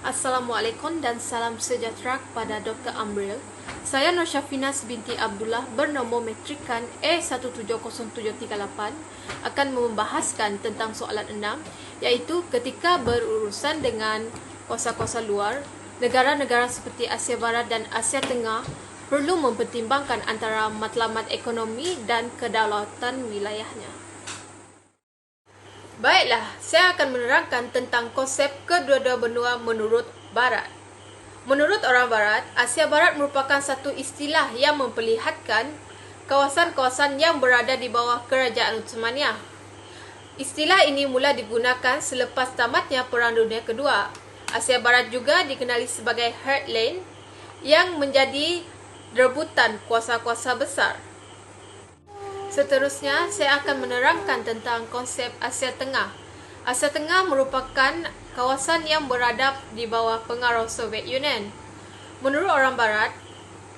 Assalamualaikum dan salam sejahtera kepada Dr. Amril. Saya Nur Syafinas binti Abdullah bernombor metrikan A170738 akan membahaskan tentang soalan 6, iaitu ketika berurusan dengan kuasa-kuasa luar, negara-negara seperti Asia Barat dan Asia Tengah perlu mempertimbangkan antara matlamat ekonomi dan kedaulatan wilayahnya. Baiklah, saya akan menerangkan tentang konsep kedua-dua benua menurut Barat. Menurut orang Barat, Asia Barat merupakan satu istilah yang memperlihatkan kawasan-kawasan yang berada di bawah Kerajaan Uthmaniyah. Istilah ini mula digunakan selepas tamatnya Perang Dunia Kedua. Asia Barat juga dikenali sebagai heartland yang menjadi rebutan kuasa-kuasa besar. Seterusnya, saya akan menerangkan tentang konsep Asia Tengah. Asia Tengah merupakan kawasan yang berada di bawah pengaruh Soviet Union. Menurut orang Barat,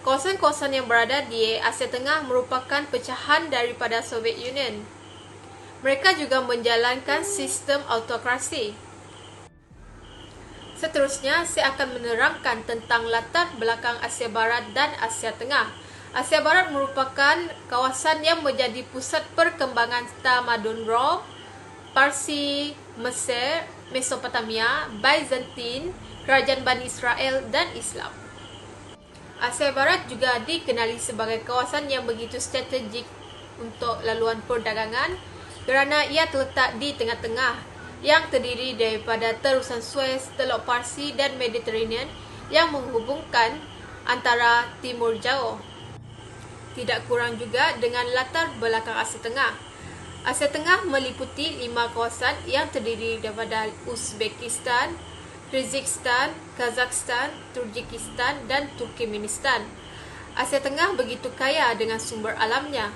kawasan-kawasan yang berada di Asia Tengah merupakan pecahan daripada Soviet Union. Mereka juga menjalankan sistem autokrasi. Seterusnya, saya akan menerangkan tentang latar belakang Asia Barat dan Asia Tengah. Asia Barat merupakan kawasan yang menjadi pusat perkembangan tamadun Rom, Parsi, Mesir, Mesopotamia, Byzantine, Kerajaan Bani Israel dan Islam. Asia Barat juga dikenali sebagai kawasan yang begitu strategik untuk laluan perdagangan kerana ia terletak di tengah-tengah yang terdiri daripada terusan Suez, Teluk Parsi dan Mediterranean yang menghubungkan antara timur jauh. Tidak kurang juga dengan latar belakang Asia Tengah. Asia Tengah meliputi 5 kawasan yang terdiri daripada Uzbekistan, Kyrgyzstan, Kazakhstan, Turkmenistan dan Turkmenistan. Asia Tengah begitu kaya dengan sumber alamnya.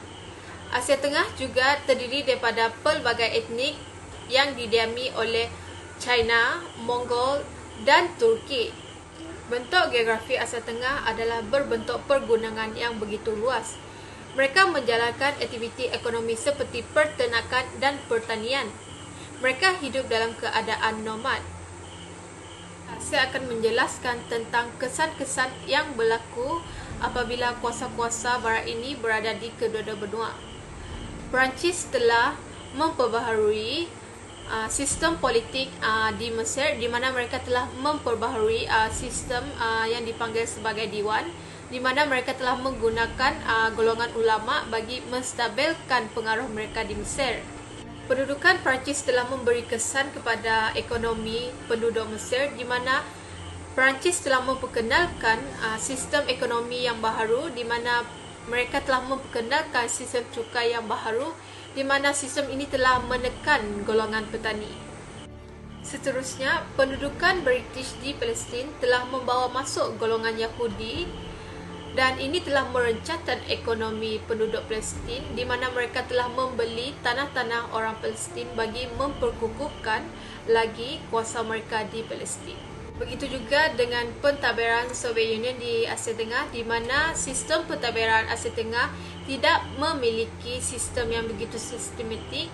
Asia Tengah juga terdiri daripada pelbagai etnik yang didiami oleh China, Mongol dan Turki. Bentuk geografi Asia Tengah adalah berbentuk pergunungan yang begitu luas. Mereka menjalankan aktiviti ekonomi seperti peternakan dan pertanian. Mereka hidup dalam keadaan nomad. Saya akan menjelaskan tentang kesan-kesan yang berlaku apabila kuasa-kuasa Barat ini berada di kedua-dua benua. Perancis telah memperbaharui sistem politik di Mesir, di mana mereka telah memperbaharui sistem yang dipanggil sebagai Diwan, di mana mereka telah menggunakan golongan ulama bagi menstabilkan pengaruh mereka di Mesir. Pendudukan Perancis telah memberi kesan kepada ekonomi penduduk Mesir, di mana Perancis telah memperkenalkan sistem ekonomi yang baharu, di mana mereka telah memperkenalkan sistem cukai yang baharu, di mana sistem ini telah menekan golongan petani. Seterusnya, pendudukan British di Palestin telah membawa masuk golongan Yahudi dan ini telah merencatkan ekonomi penduduk Palestin, di mana mereka telah membeli tanah-tanah orang Palestin bagi memperkukuhkan lagi kuasa mereka di Palestin. Begitu juga dengan pentadbiran Soviet Union di Asia Tengah, di mana sistem pentadbiran Asia Tengah tidak memiliki sistem yang begitu sistematik,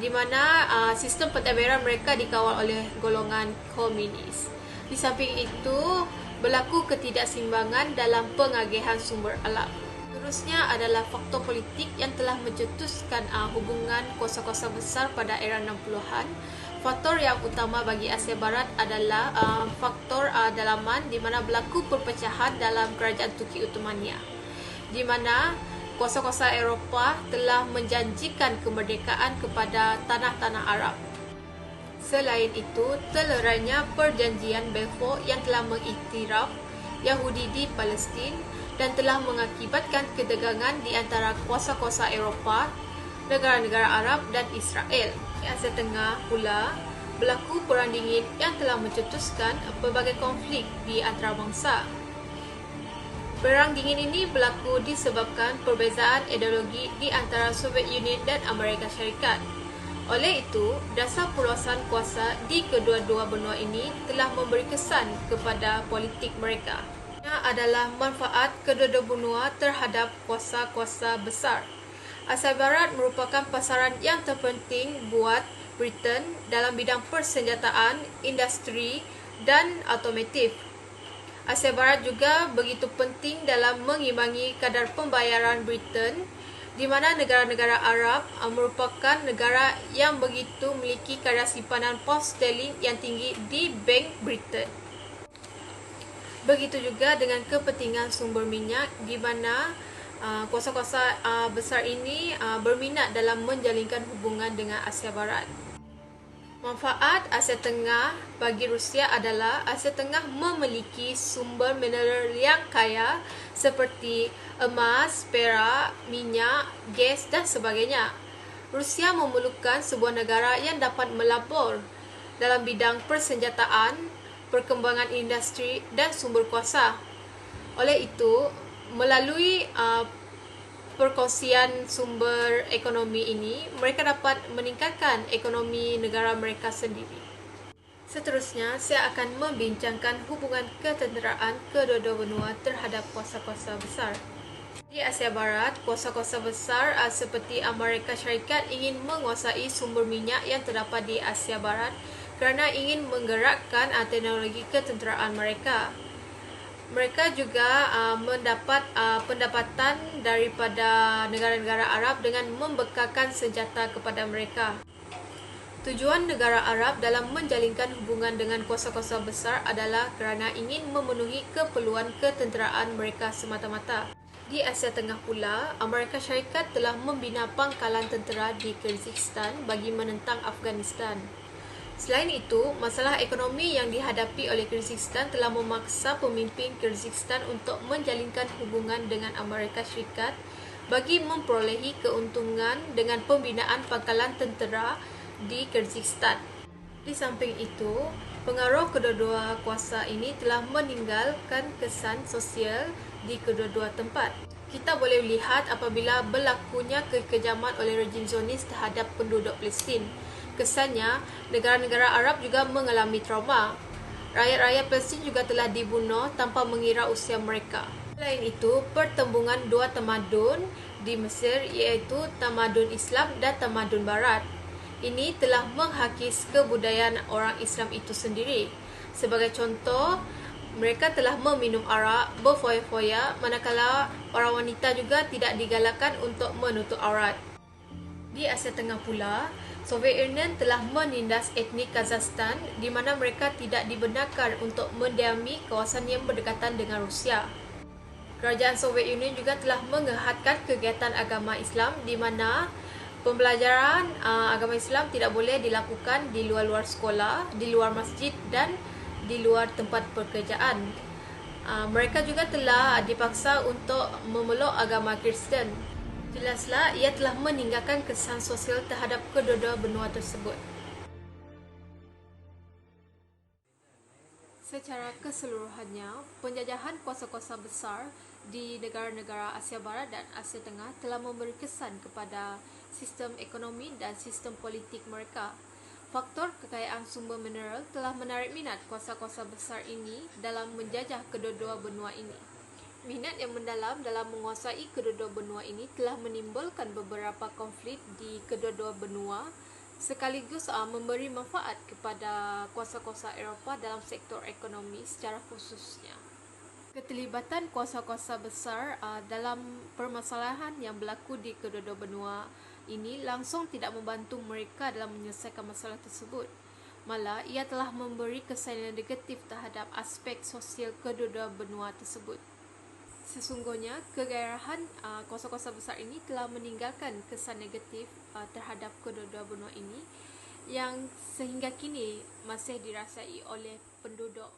di mana sistem pentadbiran mereka dikawal oleh golongan komunis. Di samping itu, berlaku ketidakseimbangan dalam pengagihan sumber alam. Seterusnya adalah faktor politik yang telah mencetuskan hubungan kuasa-kuasa besar pada era 60-an. Faktor yang utama bagi Asia Barat adalah faktor dalaman, di mana berlaku perpecahan dalam Kerajaan Turki Uthmaniyah, di mana kuasa-kuasa Eropah telah menjanjikan kemerdekaan kepada tanah-tanah Arab. Selain itu, telerainya perjanjian Balfour yang telah mengiktiraf Yahudi di Palestin dan telah mengakibatkan ketegangan di antara kuasa-kuasa Eropah, negara-negara Arab dan Israel. Di Asia Tengah pula berlaku perang dingin yang telah mencetuskan pelbagai konflik di antarabangsa. Perang dingin ini berlaku disebabkan perbezaan ideologi di antara Soviet Union dan Amerika Syarikat. Oleh itu, dasar perluasan kuasa di kedua-dua benua ini telah memberi kesan kepada politik mereka. Ini adalah manfaat kedua-dua benua terhadap kuasa-kuasa besar. Asia Barat merupakan pasaran yang terpenting buat Britain dalam bidang persenjataan, industri dan otomotif. Asia Barat juga begitu penting dalam mengimbangi kadar pembayaran Britain, di mana negara-negara Arab merupakan negara yang begitu memiliki kadar simpanan pound sterling yang tinggi di Bank Britain. Begitu juga dengan kepentingan sumber minyak, di mana kuasa-kuasa besar ini berminat dalam menjalinkan hubungan dengan Asia Barat. Manfaat Asia Tengah bagi Rusia adalah Asia Tengah memiliki sumber mineral yang kaya seperti emas, perak, minyak, gas dan sebagainya. Rusia memerlukan sebuah negara yang dapat melabur dalam bidang persenjataan, perkembangan industri dan sumber kuasa. Oleh itu, melalui perkongsian sumber ekonomi ini, mereka dapat meningkatkan ekonomi negara mereka sendiri. Seterusnya, saya akan membincangkan hubungan ketenteraan kedua-dua benua terhadap kuasa-kuasa besar. Di Asia Barat, kuasa-kuasa besar seperti Amerika Syarikat ingin menguasai sumber minyak yang terdapat di Asia Barat kerana ingin menggerakkan teknologi ketenteraan mereka. Mereka juga mendapat pendapatan daripada negara-negara Arab dengan membekalkan senjata kepada mereka. Tujuan negara Arab dalam menjalinkan hubungan dengan kuasa-kuasa besar adalah kerana ingin memenuhi keperluan ketenteraan mereka semata-mata. Di Asia Tengah pula, Amerika Syarikat telah membina pangkalan tentera di Kyrgyzstan bagi menentang Afghanistan. Selain itu, masalah ekonomi yang dihadapi oleh Kyrgyzstan telah memaksa pemimpin Kyrgyzstan untuk menjalinkan hubungan dengan Amerika Syarikat bagi memperolehi keuntungan dengan pembinaan pangkalan tentera di Kyrgyzstan. Di samping itu, pengaruh kedua-dua kuasa ini telah meninggalkan kesan sosial di kedua-dua tempat. Kita boleh lihat apabila berlakunya kekejaman oleh rejim Zionis terhadap penduduk Palestin. Kesannya, negara-negara Arab juga mengalami trauma. Rakyat-rakyat Palestin juga telah dibunuh tanpa mengira usia mereka. Selain itu, pertembungan dua tamadun di Mesir iaitu tamadun Islam dan tamadun Barat ini telah menghakis kebudayaan orang Islam itu sendiri. Sebagai contoh, mereka telah meminum arak berfoya-foya manakala para wanita juga tidak digalakkan untuk menutup aurat. Di Asia Tengah pula, Soviet Union telah menindas etnik Kazakhstan di mana mereka tidak dibenarkan untuk mendiami kawasan yang berdekatan dengan Rusia. Kerajaan Soviet Union juga telah menghadkan kegiatan agama Islam di mana pembelajaran agama Islam tidak boleh dilakukan di luar-luar sekolah, di luar masjid dan di luar tempat pekerjaan. Mereka juga telah dipaksa untuk memeluk agama Kristen. Jelaslah ia telah meninggalkan kesan sosial terhadap kedua-dua benua tersebut. Secara keseluruhannya, penjajahan kuasa-kuasa besar di negara-negara Asia Barat dan Asia Tengah telah memberi kesan kepada sistem ekonomi dan sistem politik mereka. Faktor kekayaan sumber mineral telah menarik minat kuasa-kuasa besar ini dalam menjajah kedua-dua benua ini. Minat yang mendalam dalam menguasai kedua-dua benua ini telah menimbulkan beberapa konflik di kedua-dua benua sekaligus memberi manfaat kepada kuasa-kuasa Eropah dalam sektor ekonomi secara khususnya. Keterlibatan kuasa-kuasa besar dalam permasalahan yang berlaku di kedua-dua benua ini langsung tidak membantu mereka dalam menyelesaikan masalah tersebut. Malah, ia telah memberi kesan yang negatif terhadap aspek sosial kedua-dua benua tersebut. Sesungguhnya, kegairahan kuasa-kuasa besar ini telah meninggalkan kesan negatif terhadap kedua-dua benua ini yang sehingga kini masih dirasai oleh penduduk